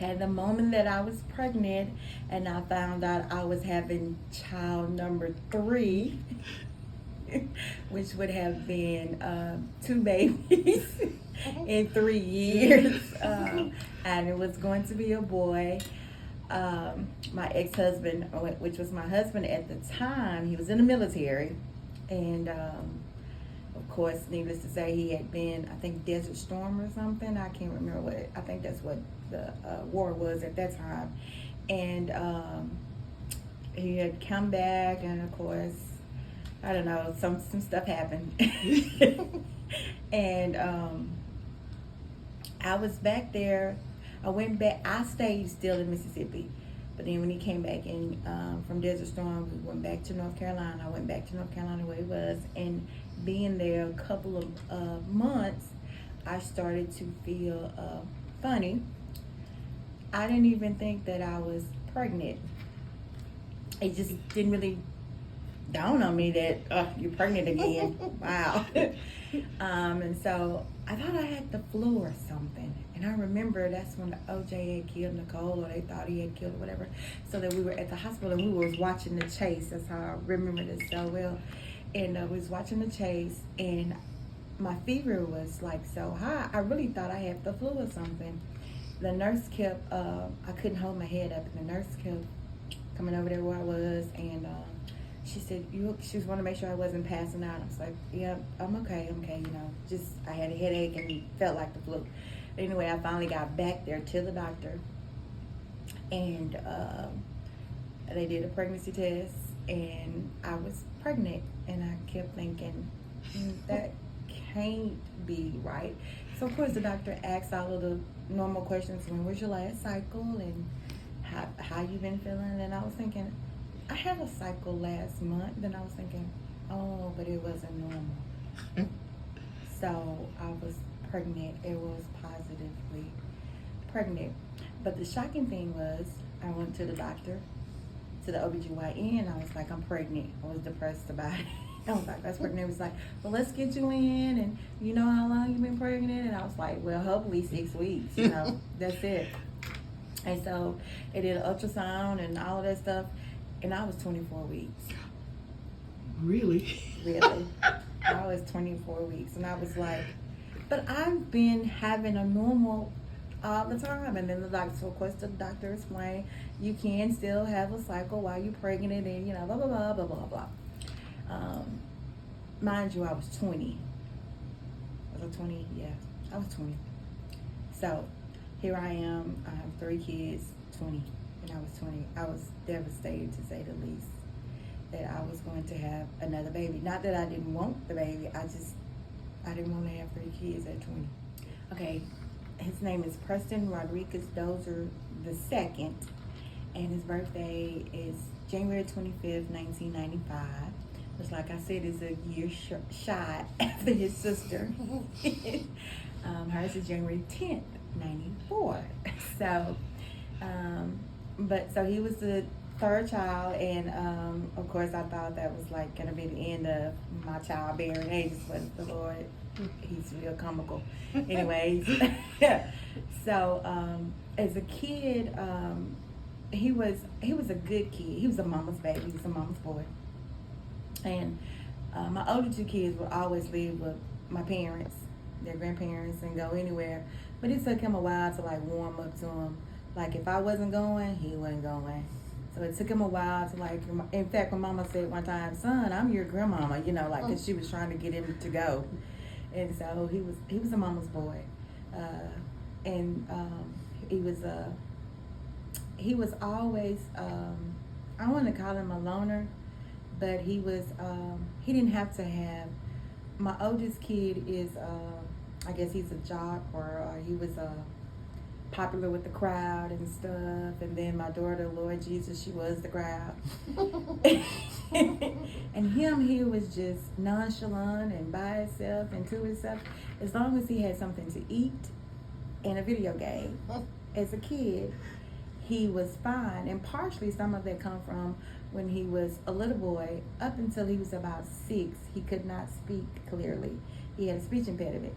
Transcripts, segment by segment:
Okay, the moment that I was pregnant and I found out I was having child number three, which would have been two babies in 3 years, and it was going to be a boy. My ex-husband, which was my husband at the time, he was in the military, and of course, needless to say, he had been, I think, Desert Storm or something. I can't remember what. I think that's what the war was at that time, and he had come back, and of course, I don't know, some stuff happened, and I was back there. I went back. I stayed still in Mississippi, but then when he came back in from Desert Storm, we went back to North Carolina. I went back to North Carolina where he was, and being there a couple of months, I started to feel funny. I didn't even think that I was pregnant. It just didn't really dawn on me that you're pregnant again. Wow. And so I thought I had the flu or something. And I remember that's when OJ had killed Nicole, or they thought he had killed or whatever. So that we were at the hospital and we was watching the chase. That's how I remember this so well. And we was watching the chase, and my fever was like so high. I really thought I had the flu or something. The nurse kept, I couldn't hold my head up, and the nurse kept coming over there where I was, and she said, she was wanting to make sure I wasn't passing out. I was like, yeah, I'm okay, just, I had a headache and felt like the flu. Anyway, I finally got back there to the doctor, and they did a pregnancy test, and I was pregnant, and I kept thinking, that can't be right. So, of course, the doctor asked all of the normal questions. When was your last cycle, and how you been feeling? And I was thinking, I had a cycle last month. Then I was thinking, oh, but it wasn't normal. So I was pregnant. It was positively pregnant. But the shocking thing was, I went to the doctor, to the OBGYN. I was like, I'm pregnant. I was depressed about it. I was like, that's pregnant. It was like, well, let's get you in, and you know how long you've been pregnant? And I was like, well, hopefully 6 weeks, that's it. And so they did an ultrasound and all of that stuff, and I was 24 weeks. Really? Really. I was 24 weeks, and I was like, but I've been having a normal all the time. And then the doctor, so of course the doctor explained, you can still have a cycle while you're pregnant, and blah, blah, blah, blah, blah, blah. Mind you, I was 20. Was I 20? Yeah, I was 20. So here I am. I have 3 kids, 20, and I was 20. I was devastated, to say the least, that I was going to have another baby. Not that I didn't want the baby. I didn't want to have 3 kids at 20. Okay, his name is Preston Rodriguez Dozer II, and his birthday is January 25th, 1995. Which, like I said, is a year shy after his sister. Hers is January 10th, 94. So, so he was the 3rd child, and of course I thought that was like gonna be the end of my childbearing ages, but the Lord, he's real comical. Anyways, so as a kid, he was a good kid. He was a mama's baby. He was a mama's boy. And my older 2 kids would always live with my parents, their grandparents, and go anywhere. But it took him a while to like warm up to him. Like if I wasn't going, he wasn't going. So it took him a while to like. In fact, my mama said one time, "Son, I'm your grandmama," like, because she was trying to get him to go. And so he was a mama's boy, and he was always. I don't want to call him a loner, but he didn't have to have. My oldest kid is, I guess he's a jock, or he was popular with the crowd and stuff. And then my daughter, Lord Jesus, she was the crowd. And he was just nonchalant and by himself and to himself. As long as he had something to eat and a video game, as a kid, he was fine. And partially some of that come from when he was a little boy. Up until he was about 6, he could not speak clearly. He had a speech impediment.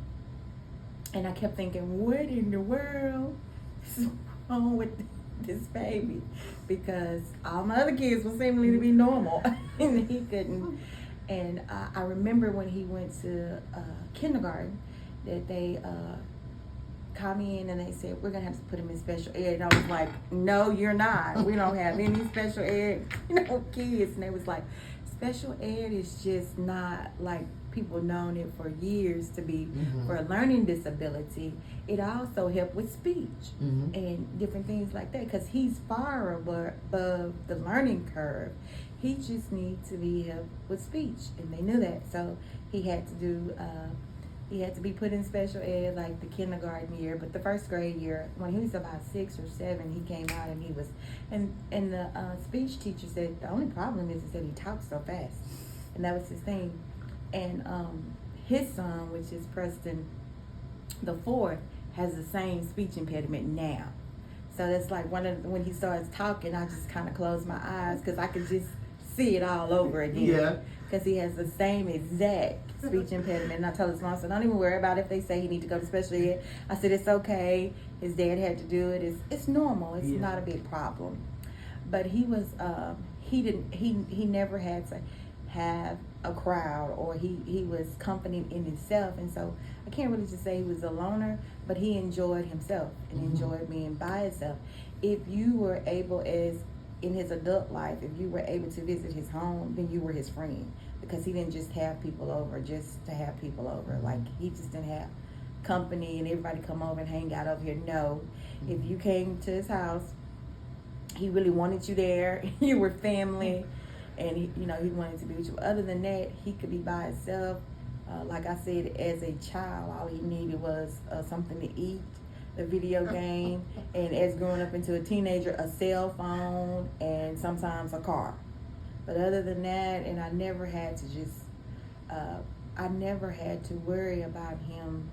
And I kept thinking, what in the world is wrong with this baby? Because all my other kids were seemingly to be normal, and he couldn't. And I remember when he went to kindergarten that they called me in and they said, we're going to have to put him in special ed. And I was like, no, you're not. We don't have any special ed, kids. And they was like, special ed is just not like people known it for years to be for a learning disability. It also helped with speech and different things like that, because he's far above the learning curve. He just needs to be helped with speech, and they knew that. So he had to do he had to be put in special ed like the kindergarten year, but the first grade year, when he was about 6 or 7, he came out and he was, and the speech teacher said the only problem is that he talks so fast, and that was his thing. And his son, which is Preston the 4th, has the same speech impediment now. So that's like when he starts talking, I just kind of close my eyes because I could just see it all over again. Yeah. Because he has the same exact speech impediment. And I told his mom, so don't even worry about it if they say he need to go to special ed. I said, it's okay. His dad had to do it. It's normal. It's not a big problem. But he was, he never had to have a crowd, or he was company in himself. And so I can't really just say he was a loner, but he enjoyed himself and enjoyed being by himself. If you were able, as in his adult life, if you were able to visit his home, then you were his friend, because he didn't just have people over just to have people over. Like, he just didn't have company and everybody come over and hang out over here. No, if you came to his house, he really wanted you there. You were family, and he wanted to be with you. Other than that, he could be by himself. Like I said, as a child, all he needed was something to eat, a video game, and as growing up into a teenager, a cell phone, and sometimes a car. But other than that, and I never had to worry about him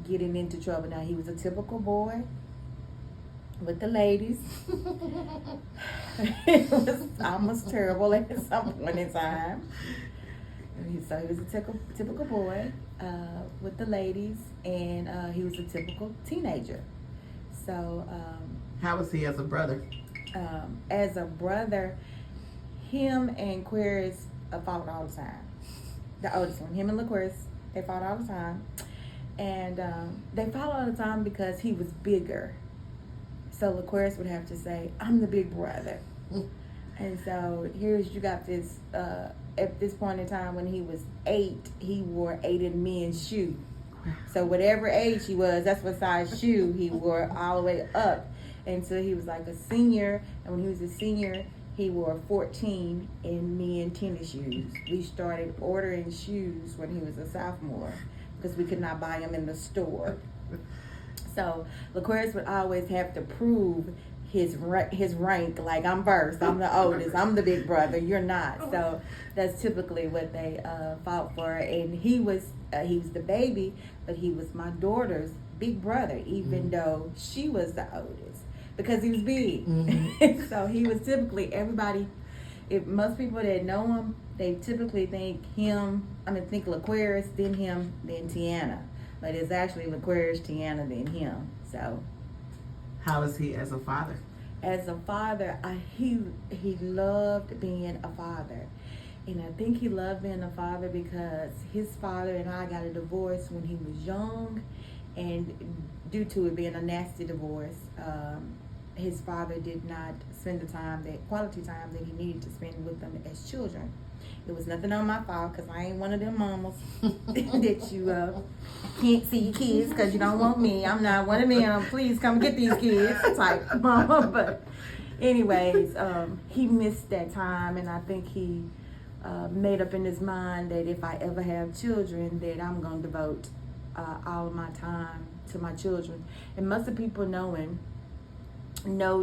getting into trouble. Now, he was a typical boy with the ladies. It was almost terrible at some point in time. So he was a typical boy with the ladies, and he was a typical teenager. So how was he as a brother? As a brother, him and Aquarius fought all the time. The oldest one, him and Aquarius, they fought all the time. And they fought all the time because he was bigger. So Aquarius would have to say, I'm the big brother. And so here's, you got this, at this point in time when he was 8, he wore 8 in men's shoe. So whatever age he was, that's what size shoe he wore all the way up until he was like a senior. And when he was a senior, he wore 14 in men tennis shoes. We started ordering shoes when he was a sophomore because we could not buy them in the store. So Aquarius would always have to prove his rank, like, I'm first, I'm the oldest, I'm the big brother, you're not. So that's typically what they fought for. And he was the baby, but he was my daughter's big brother, even though she was the oldest, because he was big. So he was typically, everybody, if most people that know him, they typically think think Aquarius, then him, then Tiana. But it's actually Aquarius, Tiana, then him. So how is he as a father? As a father, he loved being a father. And I think he loved being a father because his father and I got a divorce when he was young. And due to it being a nasty divorce, his father did not spend the quality time that he needed to spend with them as children. It was nothing on my fault, because I ain't one of them mamas that you can't see your kids because you don't want me. I'm not one of them. Please come get these kids type mama. But anyways, he missed that time, and I think he made up in his mind that if I ever have children, that I'm going to devote all of my time to my children. And most of the people know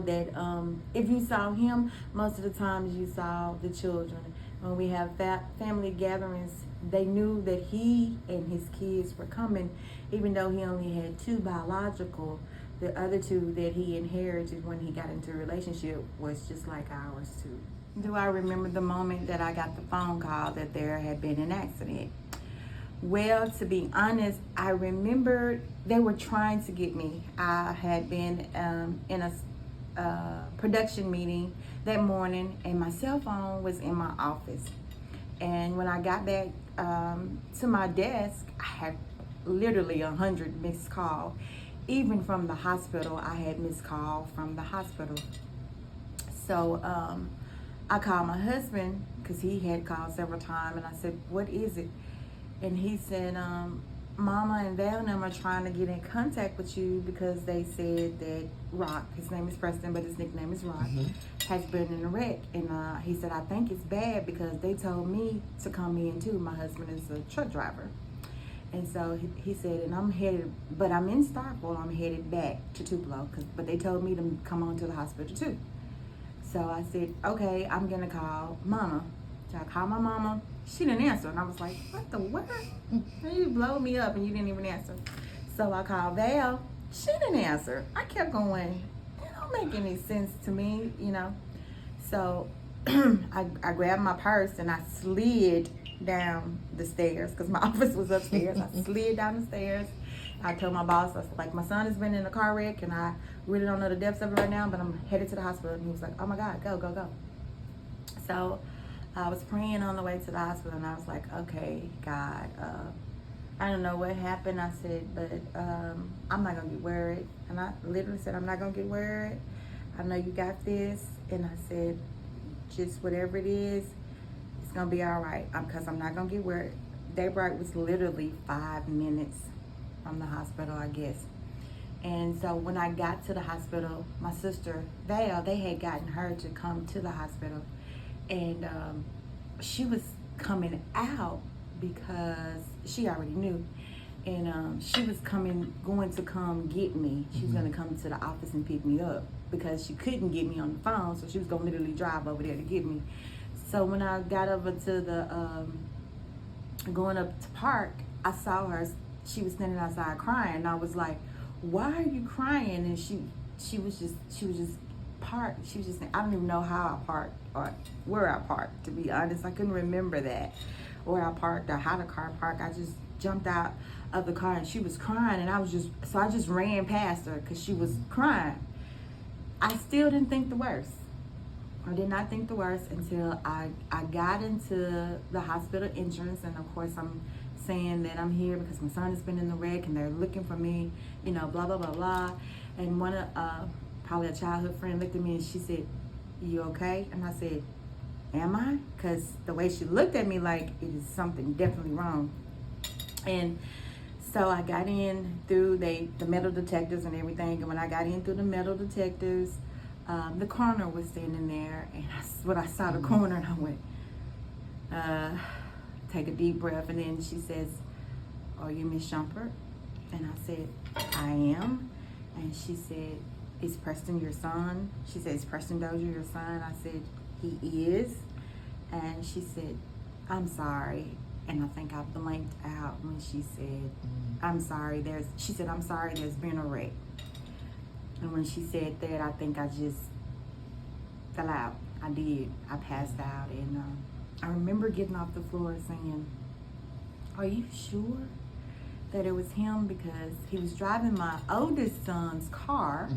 that if you saw him, most of the times you saw the children. When we have family gatherings, they knew that he and his kids were coming, even though he only had 2 biological. The other 2 that he inherited when he got into a relationship was just like ours too. Do I remember the moment that I got the phone call that there had been an accident? Well, to be honest, I remember they were trying to get me. I had been in production meeting that morning, and my cell phone was in my office. And when I got back to my desk, I had literally 100 missed calls. Even from the hospital, I had missed calls from the hospital. So I called my husband because he had called several times, and I said, "What is it?" And he said, "Mama and Val and them are trying to get in contact with you because they said that Rock, his name is Preston, but his nickname is Rock, has been in a wreck." And he said, "I think it's bad because they told me to come in too. My husband is a truck driver." And so he said, "And I'm headed, but I'm in Starkville. I'm headed back to Tupelo, but they told me to come on to the hospital too." So I said, "Okay, I'm gonna call Mama." So I called my mama. She didn't answer, and I was like, "What the what? You blowed me up, and you didn't even answer." So I called Val. She didn't answer. I kept going. It don't make any sense to me, you know. So I grabbed my purse and I slid down the stairs because my office was upstairs. I slid down the stairs. I told my boss, I was like, "My son has been in a car wreck, and I really don't know the depths of it right now, but I'm headed to the hospital." And he was like, "Oh my God, go, go, go." So I was praying on the way to the hospital, and I was like, "Okay, God, I don't know what happened." I said, "But I'm not going to get worried." And I literally said, "I'm not going to get worried. I know you got this." And I said, "Just whatever it is, it's going to be all right because I'm not going to get worried." Daybreak was literally 5 minutes from the hospital, I guess. And so when I got to the hospital, my sister, Val, they had gotten her to come to the hospital. And she was coming out because she already knew. And she was going to come get me. She was going to come to the office and pick me up because she couldn't get me on the phone. So she was going to literally drive over there to get me. So when I got over to the, going up to park, I saw her. She was standing outside crying. And I was like, "Why are you crying?" And she was just parked. She was just, I don't even know how I parked or where I parked, to be honest. I couldn't remember that, where I parked or how the car parked. I just jumped out of the car and she was crying, and I just ran past her because she was crying. I still didn't think the worst. I did not think the worst until I got into the hospital entrance, and of course I'm saying that I'm here because my son has been in the wreck and they're looking for me, you know, blah, blah, blah, blah. And one of, probably a childhood friend looked at me and she said, "You okay?" And I said, "Am I?" Because the way she looked at me, like it is something definitely wrong. And so I got in through the metal detectors and everything. And when I got in through the metal detectors, the coroner was standing there. And when I saw the coroner, and I went, take a deep breath. And then she says, "Are you Miss Shumpert?" And I said, "I am." And she said, "Is Preston your son?" She said, "Is Preston Dozier your son?" I said, "He is." And she said, "I'm sorry." And I think I blanked out when she said, "I'm sorry, she said, "I'm sorry, there's been a wreck." And when she said that, I think I just fell out. I did. I passed out. And I remember getting off the floor saying, "Are you sure that it was him?" Because he was driving my oldest son's car.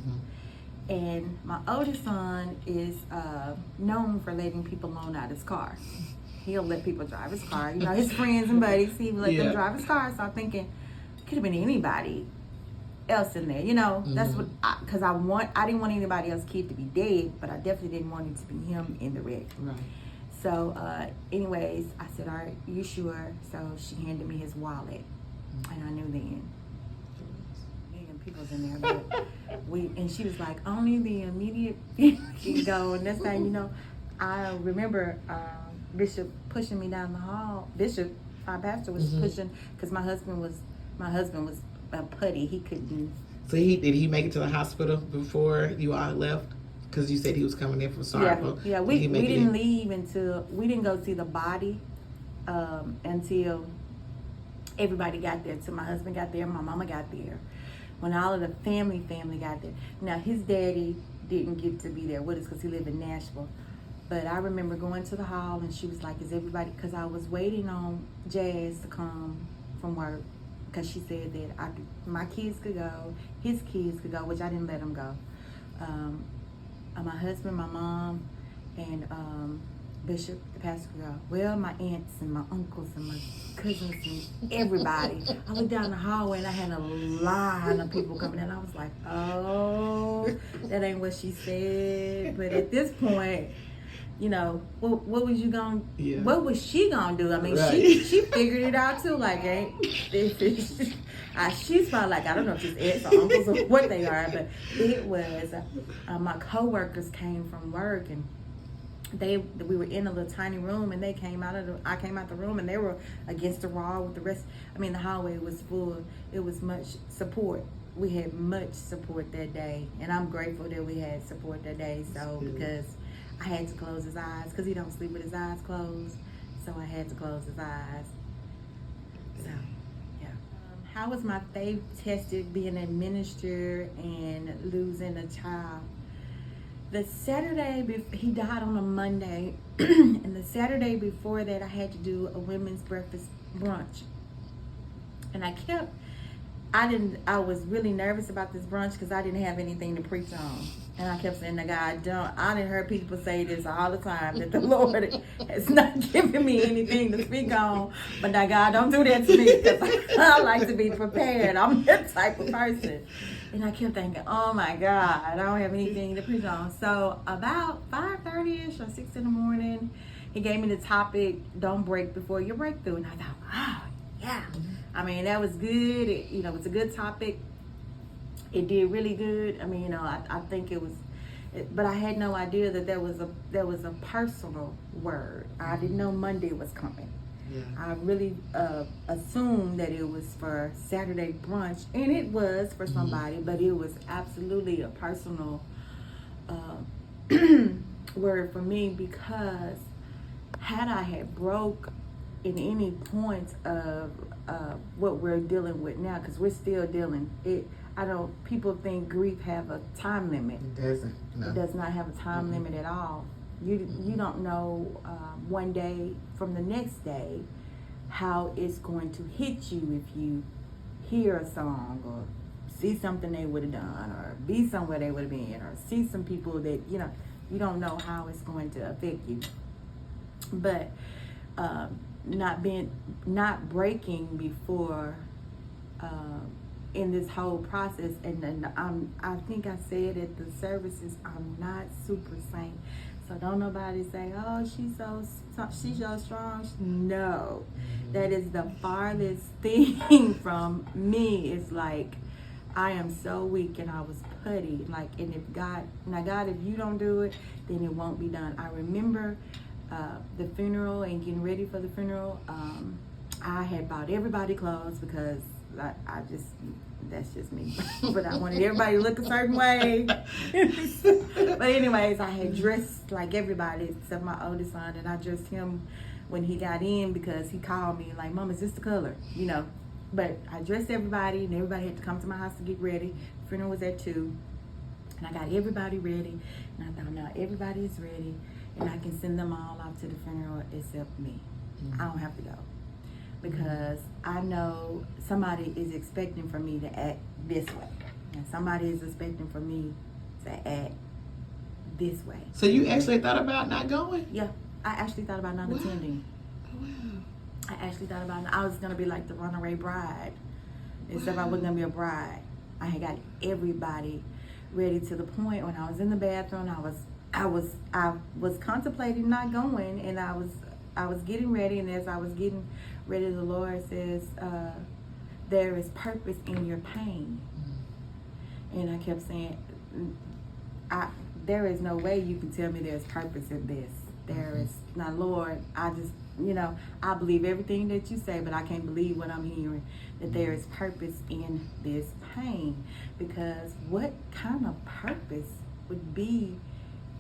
And my oldest son is known for letting people loan out his car. He'll let people drive his car. You know, his friends and buddies, he would let them drive his car. So I'm thinking, could have been anybody else in there. You know, that's what, because I didn't want anybody else's kid to be dead, but I definitely didn't want it to be him in the wreck. Right. So anyways, I said, "All right, you sure?" So she handed me his wallet. And I knew then. People's in there, but and she was like, "Only the immediate can go." And next thing you know, I remember Bishop pushing me down the hall. Bishop, our pastor, was pushing because my husband was a putty. He couldn't. So did he make it to the hospital before you all left? Because you said he was coming in from Starkville. Yeah. We didn't leave until we didn't go see the body until everybody got there. Till my husband got there, my mama got there. When all of the family got there. Now, his daddy didn't get to be there with us because he lived in Nashville. But I remember going to the hall and she was like, "Is everybody," because I was waiting on Jazz to come from work because she said that my kids could go, his kids could go, which I didn't let them go. my husband, my mom, and Bishop, the pastor, well, my aunts and my uncles and my cousins and everybody. I looked down the hallway and I had a line of people coming in. I was like, oh, that ain't what she said. But at this point, you know, what was you gonna? Yeah. What was she gonna do? I mean, right. she figured it out too. Like, she's probably like, I don't know if she's aunts or uncles or what they are, but it was my coworkers came from work and we were in a little tiny room and I came out the room and they were against the wall with the rest. I mean, the hallway was full. It was much support. We had much support that day, and I'm grateful that we had support that day. So because I had to close his eyes because he don't sleep with his eyes closed, so I had to close his eyes. So yeah. How was my faith tested being a minister and losing a child? The Saturday, he died on a Monday, and the Saturday before that, I had to do a women's breakfast brunch. And I was really nervous about this brunch because I didn't have anything to preach on. And I kept saying to God, I didn't hear people say this all the time, that the Lord has not given me anything to speak on. But now, God, don't do that to me because I like to be prepared. I'm that type of person. And I kept thinking, oh my God, I don't have anything to preach on. So about 5:30ish or 6 in the morning, he gave me the topic, don't break before your breakthrough. And I thought, oh yeah. I mean, that was good. It's a good topic. It did really good. I mean, I think it was, but I had no idea that there was a personal word. I didn't know Monday was coming. Yeah. I really assumed that it was for Saturday brunch, and it was for somebody, but it was absolutely a personal word for me, because had I had broke in any point of what we're dealing with now, because we're still dealing it. People think grief have a time limit. It doesn't. No. It does not have a time limit at all. You don't know one day from the next day how it's going to hit you if you hear a song or see something they would have done or be somewhere they would have been or see some people that, you don't know how it's going to affect you. But not breaking before in this whole process, and I think I said at the services, I'm not super saint. So don't nobody say, oh, she's so strong. No, that is the farthest thing from me. It's like, I am so weak and I was putty. Like, and if God, if you don't do it, then it won't be done. I remember the funeral and getting ready for the funeral. I had bought everybody clothes because that's just me. But I wanted everybody to look a certain way. But anyways, I had dressed like everybody except my oldest son, and I dressed him when he got in because he called me like, Mom, is this the color? But I dressed everybody, and everybody had to come to my house to get ready. The funeral was at 2, and I got everybody ready. And I thought, now everybody is ready, and I can send them all out to the funeral except me. I don't have to go. Because I know somebody is expecting for me to act this way. And somebody is expecting for me to act this way. So you actually thought about not going? Yeah, I actually thought about not attending. Wow. I actually thought about I was going to be like the runaway bride. Except I wasn't going to be a bride. I had got everybody ready to the point when I was in the bathroom. I was contemplating not going, and I was getting ready, and as I was getting ready, the Lord says, there is purpose in your pain. And I kept saying, there is no way you can tell me there's purpose in this. There is, now Lord, I just, I believe everything that you say, but I can't believe what I'm hearing, that there is purpose in this pain. Because what kind of purpose would be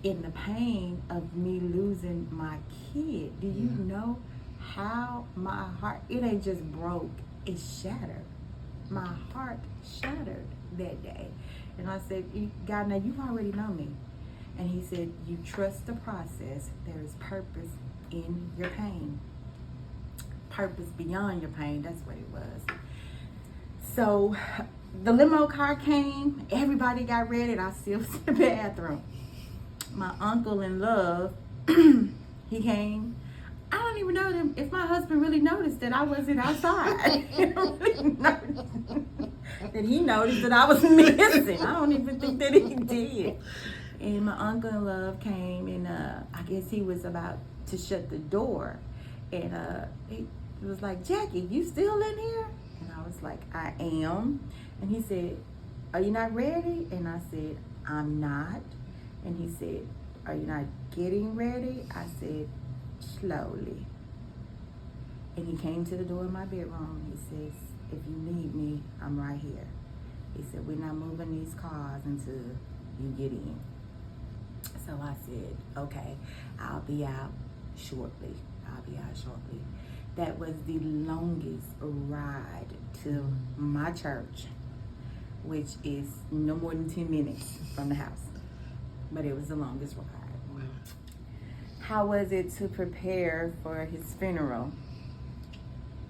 in the pain of me losing my kid? Do you know how my heart, it ain't just broke, it's shattered. My heart shattered that day. And I said, God, now you already know me. And he said, you trust the process. There is purpose in your pain. Purpose beyond your pain, that's what it was. So the limo car came, everybody got ready, and I still was in the bathroom. my uncle in love, he came. I don't even know if my husband really noticed that I wasn't outside. That he noticed that I was missing. I don't even think that he did. And my uncle in love came, and I guess he was about to shut the door. And he was like, Jackie, you still in here? And I was like, I am. And he said, are you not ready? And I said, I'm not. And he said, are you not getting ready? I said, slowly. And he came to the door of my bedroom. He says, if you need me, I'm right here. He said, we're not moving these cars until you get in. So I said, okay, I'll be out shortly. That was the longest ride to my church, which is no more than 10 minutes from the house. But it was the longest ride. Wow. How was it to prepare for his funeral?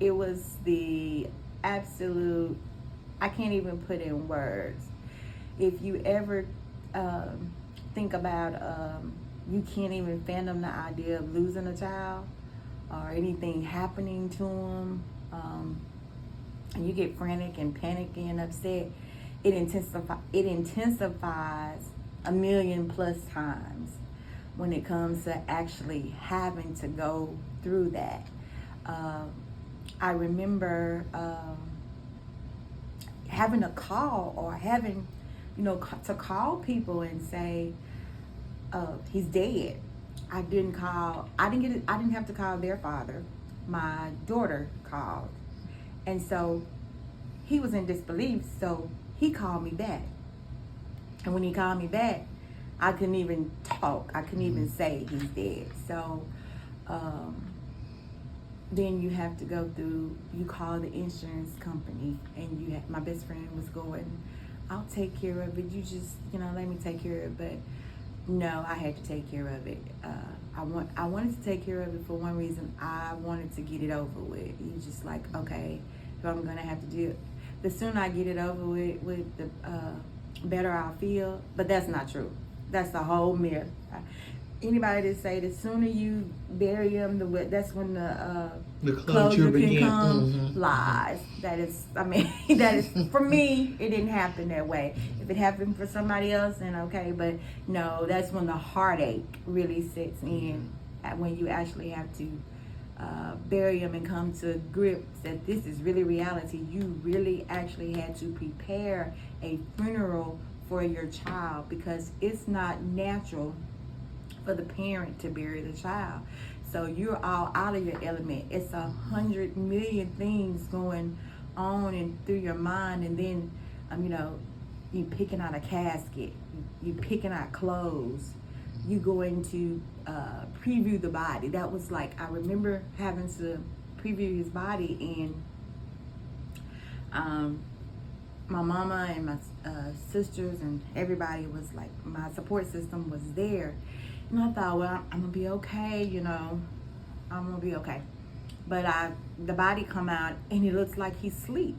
It was the absolute, I can't even put in words. If you ever think about, you can't even fathom the idea of losing a child or anything happening to him, and you get frantic and panicky and upset, it intensifies 1,000,000+ times when it comes to actually having to go through that. I remember having a call or having, to call people and say, he's dead. I didn't have to call their father. My daughter called. And so he was in disbelief, so he called me back. And when he called me back, I couldn't even talk. I couldn't even say he's dead. So then you have to go through, you call the insurance company, and my best friend was going, I'll take care of it. You just, let me take care of it. But no, I had to take care of it. I wanted to take care of it for one reason. I wanted to get it over with. You just like, okay, if I'm gonna have to do it, the sooner I get it over with the better I'll feel. But that's not true. That's the whole myth. Anybody that say the sooner you bury them, that's when the closure can come, lies. That is, that is, for me, it didn't happen that way. If it happened for somebody else, then okay, but no, that's when the heartache really sets in, when you actually have to bury them and come to grips that this is really reality. You really actually had to prepare a funeral for your child, because it's not natural for the parent to bury the child. So you're all out of your element. It's 100 million things going on and through your mind, and then you picking out a casket, you picking out clothes, you going to preview the body. That was like, I remember having to preview his body, and my mama and my sisters and everybody was like, my support system was there. And I thought, well, I'm gonna be okay, I'm gonna be okay. But the body come out and it looks like he's asleep,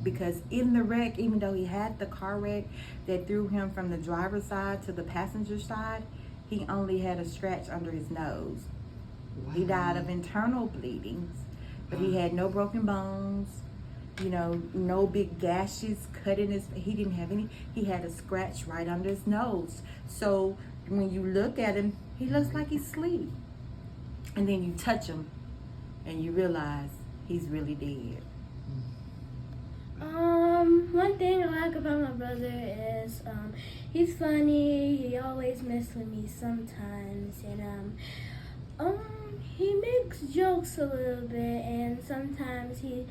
because in the wreck, even though he had the car wreck that threw him from the driver's side to the passenger side, he only had a scratch under his nose. Wow. He died of internal bleedings, but he had no broken bones, no big gashes cut in his, he didn't have any, he had a scratch right under his nose. So when you look at him, he looks like he's asleep. And then you touch him and you realize he's really dead. One thing I like about my brother is he's funny. He always messes with me sometimes, and he makes jokes a little bit, and sometimes he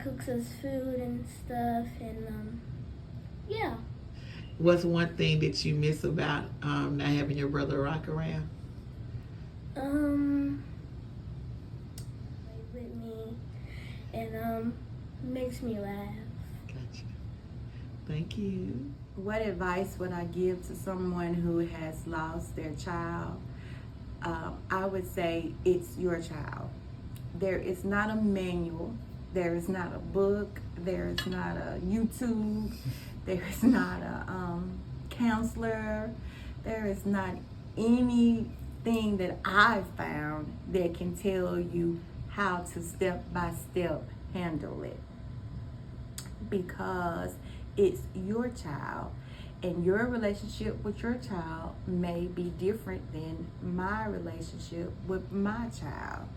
cooks us food and stuff, and yeah. What's one thing that you miss about not having your brother rock around? With me, and makes me laugh. Gotcha. Thank you. What advice would I give to someone who has lost their child? I would say it's your child. There is not a manual. There is not a book. There is not a YouTube. There is not a counselor. There is not anything that I've found that can tell you how to step by step handle it, because it's your child, and your relationship with your child may be different than my relationship with my child.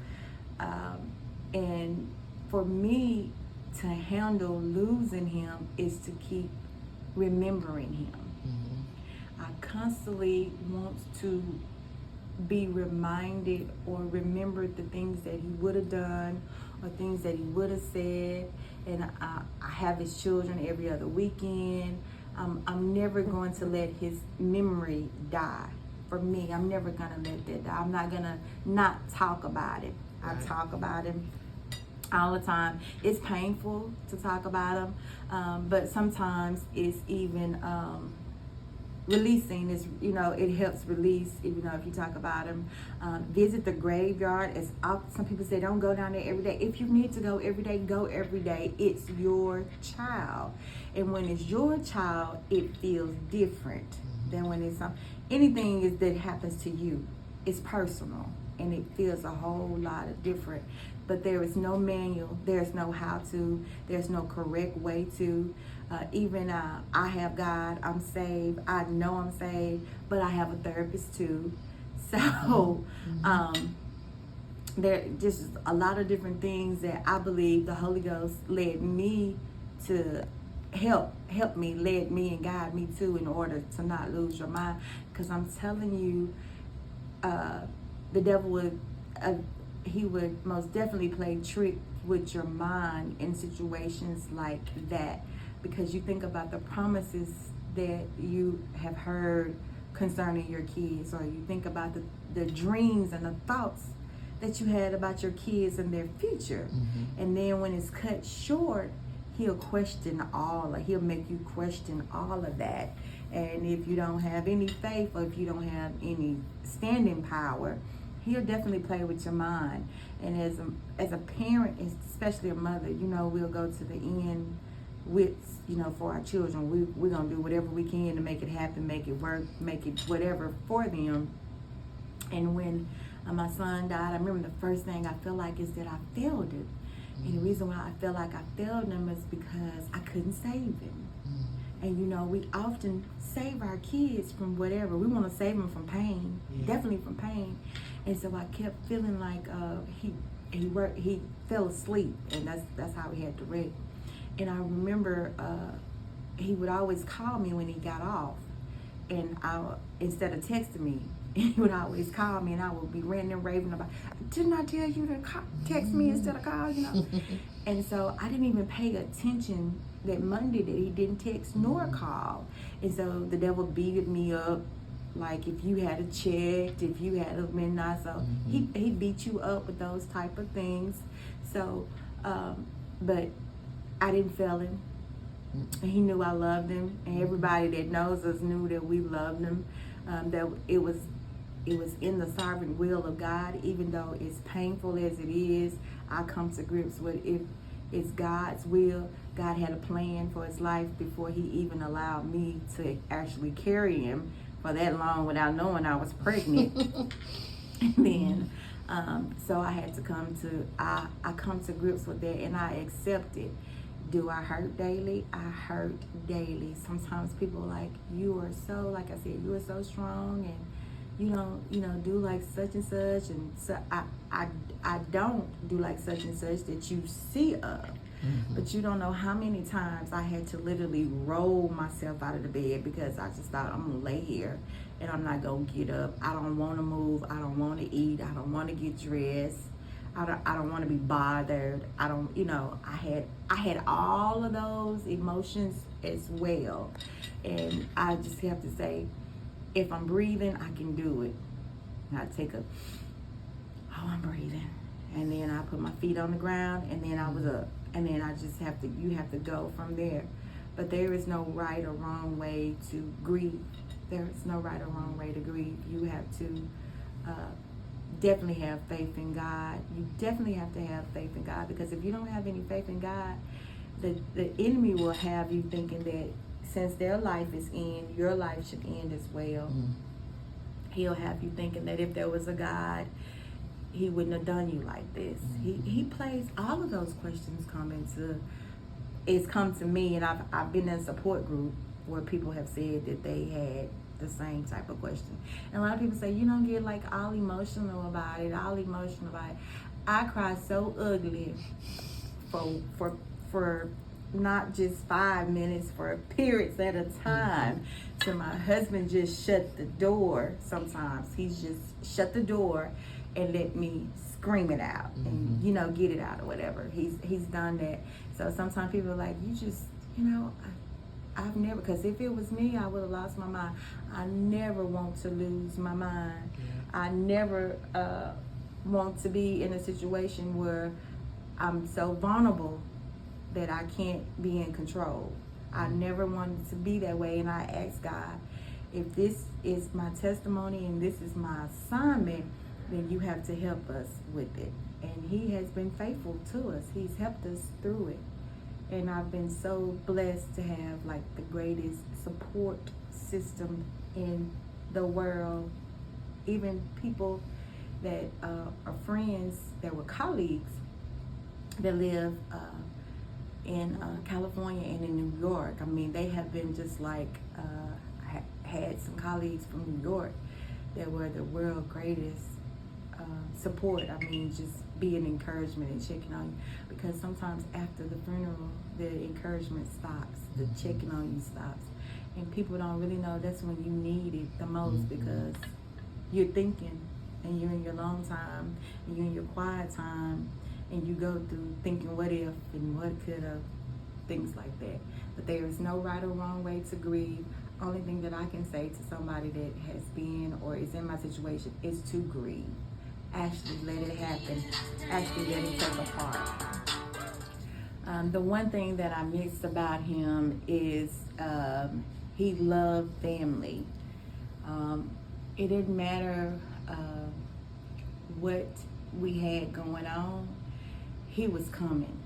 And for me to handle losing him is to keep remembering him. I constantly want to be reminded or remember the things that he would have done or things that he would have said. And I have his children every other weekend. I'm never going to let his memory die. For me, I'm never going to let that die. I'm not going to not talk about it. I talk about him all the time. It's painful to talk about him, but sometimes it's even releasing. Is, it helps release, if you talk about him. Visit the graveyard. As some people say, don't go down there every day. If you need to go every day, go every day. It's your child, and when it's your child, it feels different than when it's anything that happens to you. It's personal, and it feels a whole lot of different. But there is no manual. There's no how to. There's no correct way to. I have God. I'm saved. I know I'm saved, but I have a therapist too. So there just a lot of different things that I believe the Holy Ghost led me to help me, led me and guide me to, in order to not lose your mind. Because I'm telling you, the devil would he would most definitely play trick with your mind in situations like that, because you think about the promises that you have heard concerning your kids, or you think about the dreams and the thoughts that you had about your kids and their future. And then when it's cut short, he'll he'll make you question all of that. And if you don't have any faith, or if you don't have any standing power, he'll definitely play with your mind. And as a parent, especially a mother, we'll go to the end with, for our children. We're going to do whatever we can to make it happen, make it work, make it whatever for them. And when my son died, I remember the first thing I felt like is that I failed him. And the reason why I felt like I failed him is because I couldn't save him. And we often save our kids from whatever. We want to save them from pain, definitely from pain. And so I kept feeling like he fell asleep, and that's how he had to wreck. And I remember he would always call me when he got off, and instead of texting me, he would always call me, and I would be ranting and raving about, didn't I tell you to text me instead of call? And so I didn't even pay attention that Monday that he didn't text nor call. And so the devil beated me up, like if you had checked, if you had a midnight. So he beat you up with those type of things. So, but I didn't fail him. And he knew I loved him, and everybody that knows us knew that we loved him. That it was in the sovereign will of God. Even though it's painful as it is, I come to grips with, if it's God's will, God had a plan for his life before he even allowed me to actually carry him for that long without knowing I was pregnant. And then, so I had to I come to grips with that, and I accept it. Do I hurt daily? I hurt daily. Sometimes people are like, you are so, like I said, you are so strong, and you don't, do like such and such. And so I don't do like such and such that you see of. But you don't know how many times I had to literally roll myself out of the bed because I just thought, I'm gonna lay here and I'm not gonna get up. I don't want to move. I don't want to eat. I don't want to get dressed. I don't want to be bothered. I don't, I had all of those emotions as well. And I just have to say, if I'm breathing, I can do it. And I take I'm breathing. And then I put my feet on the ground, and then I was up. And then you have to go from there. But there is no right or wrong way to grieve. There is no right or wrong way to grieve. You have to definitely have faith in God. You definitely have to have faith in God, because if you don't have any faith in God, the enemy will have you thinking that since their life is in, your life should end as well. He'll have you thinking that if there was a God, he wouldn't have done you like this. He plays all of those questions come to me, and I've been in a support group where people have said that they had the same type of question. And a lot of people say, you don't get like all emotional about it. I cry so ugly for not just 5 minutes, for periods at a time. So my husband just shut the door sometimes. He's just shut the door and let me scream it out and, get it out or whatever. He's done that. So sometimes people are like, you just, I've never, because if it was me, I would have lost my mind. I never want to lose my mind. Yeah. I never want to be in a situation where I'm so vulnerable that I can't be in control. I never wanted to be that way, and I asked God, if this is my testimony and this is my assignment, then you have to help us with it. And he has been faithful to us. He's helped us through it. And I've been so blessed to have like the greatest support system in the world. Even people that are friends, that were colleagues, that live in California and in New York. I mean, they have been just like, had some colleagues from New York that were the world greatest support. I mean, just be an encouragement and checking on you. Because sometimes after the funeral, the encouragement stops, the checking on you stops. And people don't really know that's when you need it the most, because you're thinking, and you're in your long time, and you're in your quiet time, and you go through thinking what if and what could have, things like that. But there is no right or wrong way to grieve. Only thing that I can say to somebody that has been or is in my situation is to grieve. Actually let it happen. Actually let it take a part. The one thing that I missed about him is he loved family. It didn't matter what we had going on. He was coming.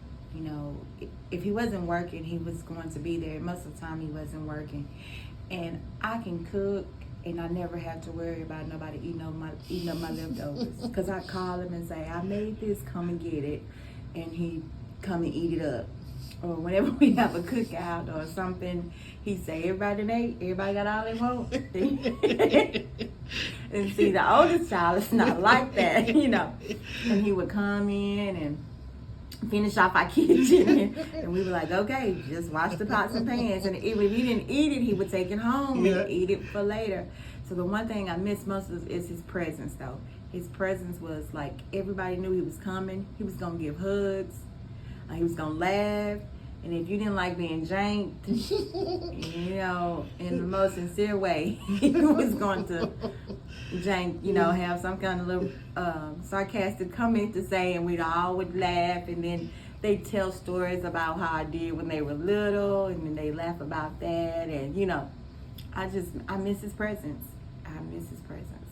If he wasn't working, he was going to be there. Most of the time he wasn't working. And I can cook, and I never have to worry about nobody eating up my leftovers. Because I call him and say, I made this, come and get it. And he come and eat it up. Or whenever we have a cookout or something, he say, everybody done ate, everybody got all they want. And see, the oldest child is not like that, And he would come in and finish off our kitchen, and we were like, okay, just wash the pots and pans. And if he didn't eat it, he would take it home and eat it for later. So the one thing I miss most of is his presence, though. His presence was like, everybody knew he was coming. He was gonna give hugs. He was gonna laugh. And if you didn't like being janked, in the most sincere way, he was going to jank, have some kind of little sarcastic comment to say, and we'd all would laugh, and then they'd tell stories about how I did when they were little, and then they laugh about that, and I miss his presence. I miss his presence.